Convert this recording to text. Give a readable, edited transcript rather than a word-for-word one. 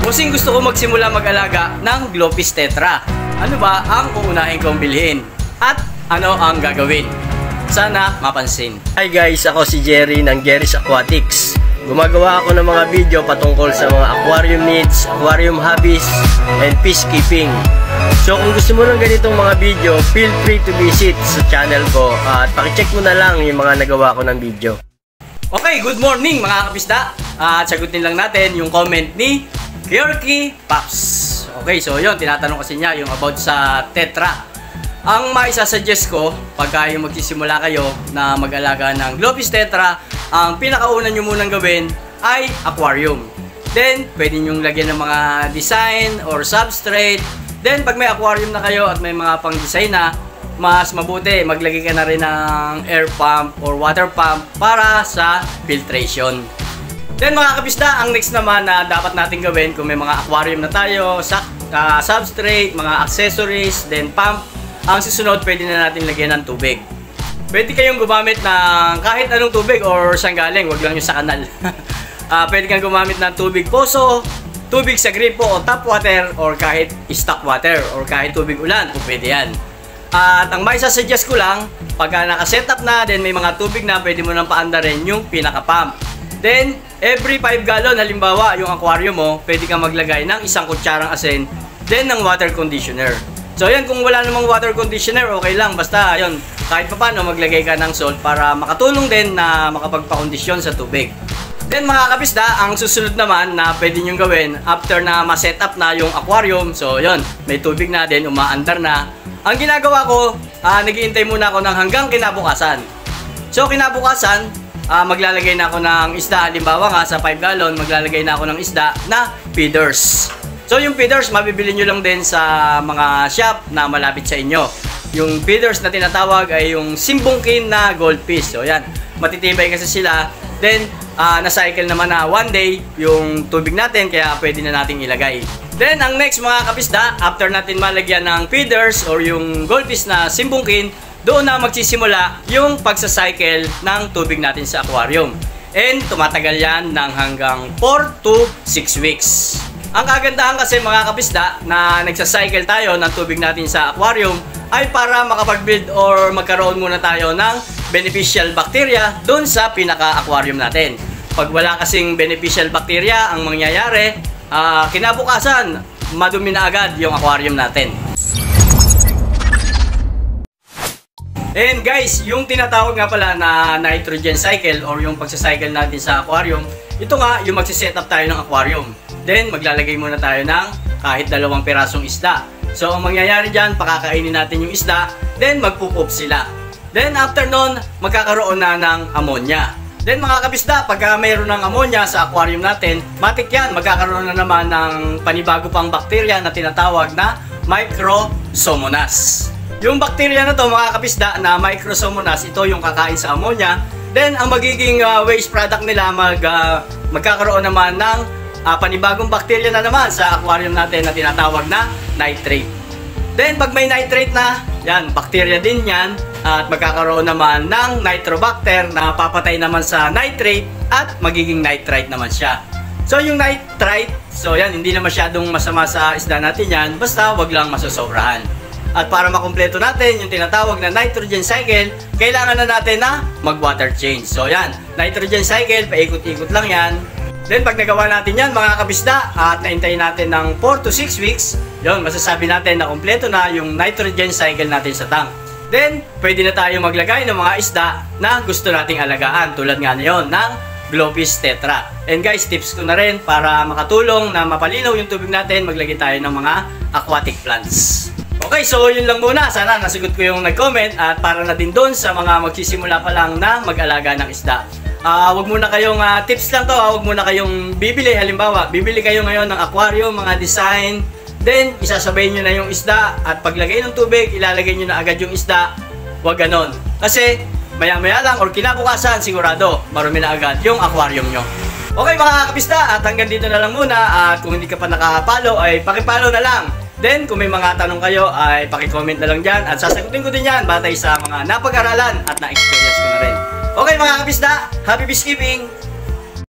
Kusing gusto ko magsimula mag-alaga ng Glowfish Tetra. Ano ba ang uunahin kong bilhin? At ano ang gagawin? Sana mapansin. Hi guys, ako si Jerry ng Jerry's Aquatics. Gumagawa ako ng mga video patungkol sa mga aquarium needs, aquarium hobbies, and peacekeeping. So kung gusto mo ng ganitong mga video, feel free to visit sa channel ko at pakicheck mo na lang yung mga nagawa ko ng video. Okay, good morning mga kapisda. At sagutin lang natin yung comment ni Yorkie Pops. Okay, so yun, tinatanong kasi niya yung about sa Tetra. Ang maisasuggest ko, pagka yung magsisimula kayo na mag-alaga ng Glowfish Tetra, ang pinakauna nyo munang gawin ay aquarium. Then, pwede nyo lagyan ng mga design or substrate. Then, pag may aquarium na kayo at may mga pang-design na, mas mabuti, maglagay ka na rin ng air pump or water pump para sa filtration. Then mga kapisda, ang next naman na dapat natin gawin kung may mga aquarium na tayo, substrate, mga accessories, then pump, ang susunod pwede na natin lagyan ng tubig. Pwede kayong gumamit ng kahit anong tubig or saan galing, wag lang yung sa kanal. Pwede kang gumamit ng tubig poso, tubig sa gripo o tap water, or kahit stock water, or kahit tubig ulan, kung pwede yan. At ang maisasuggest ko lang, pagka naka-setup na, then may mga tubig na, pwede mo nang paandarin yung pinaka-pump. Then, every 5 gallon, halimbawa, yung aquarium mo, pwede kang maglagay ng isang kutsarang asin, then ng water conditioner. So, yan, kung wala namang water conditioner, okay lang. Basta, yun, kahit pa paano, maglagay ka ng salt para makatulong din na makapagpa-kondisyon sa tubig. Then, mga kapisda, ang susunod naman na pwede nyo gawin, after na ma-setup na yung aquarium, so, yun, may tubig na din, umaandar na. Ang ginagawa ko, nag-iintay muna ako ng hanggang kinabukasan. So, kinabukasan, maglalagay na ako ng isda. Halimbawa nga sa 5 gallon, maglalagay na ako ng isda na feeders. So yung feeders, mabibili nyo lang din sa mga shop na malapit sa inyo. Yung feeders na tinatawag ay yung simbungkin na goldfish. So yan, matitibay kasi sila. Then, na-cycle naman na 1 day yung tubig natin, kaya pwede na natin ilagay. Then, ang next mga kapisda, after natin malagyan ng feeders or yung goldfish na simbungkin, doon na magsisimula yung pagsacycle ng tubig natin sa aquarium. And tumatagal yan ng hanggang 4 to 6 weeks. Ang kagandahan kasi mga kapisda na nagsacycle tayo ng tubig natin sa aquarium ay para makapag-build or magkaroon muna tayo ng beneficial bacteria doon sa pinaka-aquarium natin. Pag wala kasing beneficial bacteria, ang mangyayari, kinabukasan, madumi na agad yung aquarium natin. And guys, yung tinatawag nga pala na nitrogen cycle or yung pagsacycle natin sa aquarium, ito nga yung magsiset up tayo ng aquarium. Then maglalagay muna tayo ng kahit 2 pirasong isda. So ang mangyayari dyan, pakakainin natin yung isda, then magpupoop sila. Then after nun, magkakaroon na ng ammonia. Then mga kapisda, pagka mayroon ng ammonia sa aquarium natin, matik yan, magkakaroon na naman ng panibago pang bakterya na tinatawag na Microsomonas. Yung bakterya na to mga kapisda na Microsomonas, ito yung kakain sa ammonia. Then ang magiging waste product nila magkakaroon naman ng panibagong bakterya na naman sa aquarium natin na tinatawag na nitrate. Then pag may nitrate na, yan, bakterya din yan at magkakaroon naman ng nitrobacter na papatay naman sa nitrate at magiging nitrite naman siya. So yung nitrite, so yan, hindi na masyadong masama sa isda natin yan, basta wag lang masosobrahan. At para makumpleto natin yung tinatawag na nitrogen cycle, kailangan na natin na mag-water change. So yan, nitrogen cycle, paikot-ikot lang yan. Then pag nagawa natin yan mga kabisda at naintayin natin ng 4 to 6 weeks, yun, masasabi natin na kumpleto na yung nitrogen cycle natin sa tank. Then, pwede na tayo maglagay ng mga isda na gusto nating alagaan, tulad nga ngayon ng Glowfish Tetra. And guys, tips ko na rin para makatulong na mapalinaw yung tubig natin, maglagay tayo ng mga aquatic plants. Okay, so yun lang muna. Sana nasagot ko yung nag-comment at para na din doon sa mga magsisimula pa lang na mag-alaga ng isda. Wag muna kayong tips lang to, wag muna kayong bibili. Halimbawa, bibili kayo ngayon ng aquarium, mga design, then isasabay nyo na yung isda at paglagay ng tubig, ilalagay nyo na agad yung isda. Wag ganon. Kasi maya-maya lang or kinabukasan, sigurado marumi na agad yung aquarium nyo. Okay mga kapisda, at hanggang dito na lang muna. At kung hindi ka pa nakaka-follow, ay paki-follow na lang. Then, kung may mga tanong kayo, ay paki-comment na lang dyan at sasagutin ko din yan batay sa mga napag-aralan at na-experience ko na rin. Okay mga kapisda, happy peacekeeping!